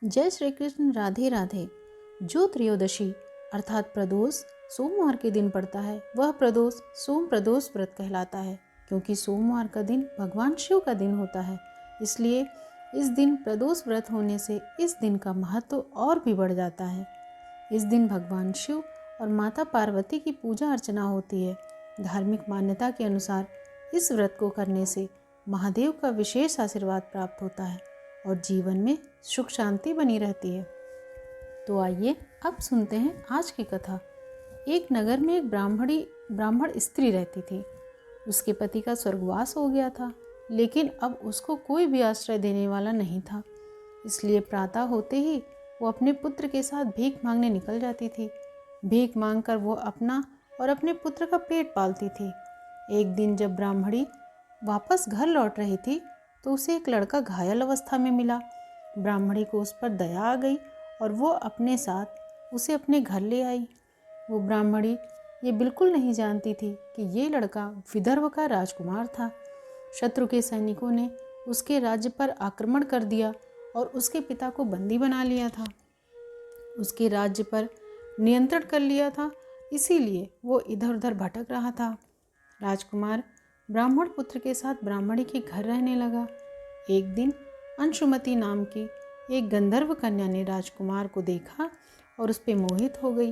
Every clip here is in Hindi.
जय श्री कृष्ण। राधे राधे। जो त्रयोदशी अर्थात प्रदोष सोमवार के दिन पड़ता है वह प्रदोष सोम प्रदोष व्रत कहलाता है, क्योंकि सोमवार का दिन भगवान शिव का दिन होता है। इसलिए इस दिन प्रदोष व्रत होने से इस दिन का महत्व और भी बढ़ जाता है। इस दिन भगवान शिव और माता पार्वती की पूजा अर्चना होती है। धार्मिक मान्यता के अनुसार इस व्रत को करने से महादेव का विशेष आशीर्वाद प्राप्त होता है और जीवन में सुख शांति बनी रहती है। तो आइए अब सुनते हैं आज की कथा। एक नगर में एक ब्राह्मण स्त्री रहती थी। उसके पति का स्वर्गवास हो गया था, लेकिन अब उसको कोई भी आश्रय देने वाला नहीं था। इसलिए प्रातः होते ही वो अपने पुत्र के साथ भीख मांगने निकल जाती थी। भीख मांगकर वो अपना और अपने पुत्र का पेट पालती थी। एक दिन जब ब्राह्मणी वापस घर लौट रही थी तो उसे एक लड़का घायल अवस्था में मिला। ब्राह्मणी को उस पर दया आ गई और वो अपने साथ उसे अपने घर ले आई। वो ब्राह्मणी ये बिल्कुल नहीं जानती थी कि ये लड़का विदर्भ का राजकुमार था। शत्रु के सैनिकों ने उसके राज्य पर आक्रमण कर दिया और उसके पिता को बंदी बना लिया था। उसके राज्य पर नियंत्रण कर लिया था, इसीलिए वो इधर उधर भटक रहा था। राजकुमार ब्राह्मण पुत्र के साथ ब्राह्मणी के घर रहने लगा। एक दिन अंशुमति नाम की एक गंधर्व कन्या ने राजकुमार को देखा और उस पर मोहित हो गई।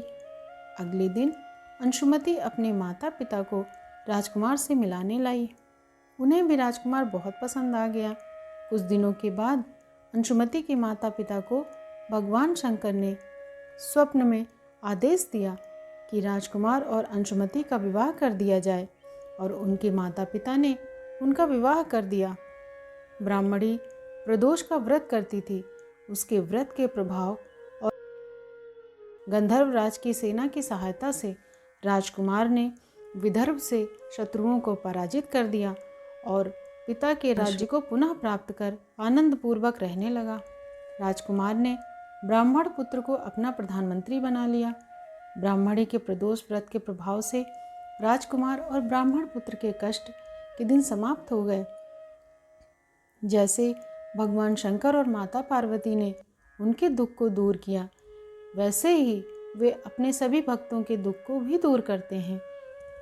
अगले दिन अंशुमति अपने माता पिता को राजकुमार से मिलाने लाई। उन्हें भी राजकुमार बहुत पसंद आ गया। कुछ दिनों के बाद अंशुमति के माता पिता को भगवान शंकर ने स्वप्न में आदेश दिया कि राजकुमार और अंशुमति का विवाह कर दिया जाए, और उनके माता पिता ने उनका विवाह कर दिया। ब्राह्मणी प्रदोष का व्रत करती थी। उसके व्रत के प्रभाव और गंधर्व राज की सेना की सहायता से राजकुमार ने विदर्भ से शत्रुओं को पराजित कर दिया और पिता के राज्य को पुनः प्राप्त कर आनंद पूर्वक रहने लगा। राजकुमार ने ब्राह्मण पुत्र को अपना प्रधानमंत्री बना लिया। ब्राह्मणी के प्रदोष व्रत के प्रभाव से राजकुमार और ब्राह्मण पुत्र के कष्ट के दिन समाप्त हो गए। जैसे भगवान शंकर और माता पार्वती ने उनके दुख को दूर किया, वैसे ही वे अपने सभी भक्तों के दुख को भी दूर करते हैं।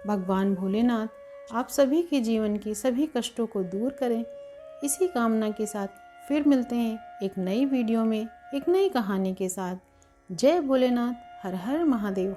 भगवान भोलेनाथ आप सभी के जीवन के सभी कष्टों को दूर करें। इसी कामना के साथ फिर मिलते हैं एक नई वीडियो में एक नई कहानी के साथ। जय भोलेनाथ। हर हर महादेव।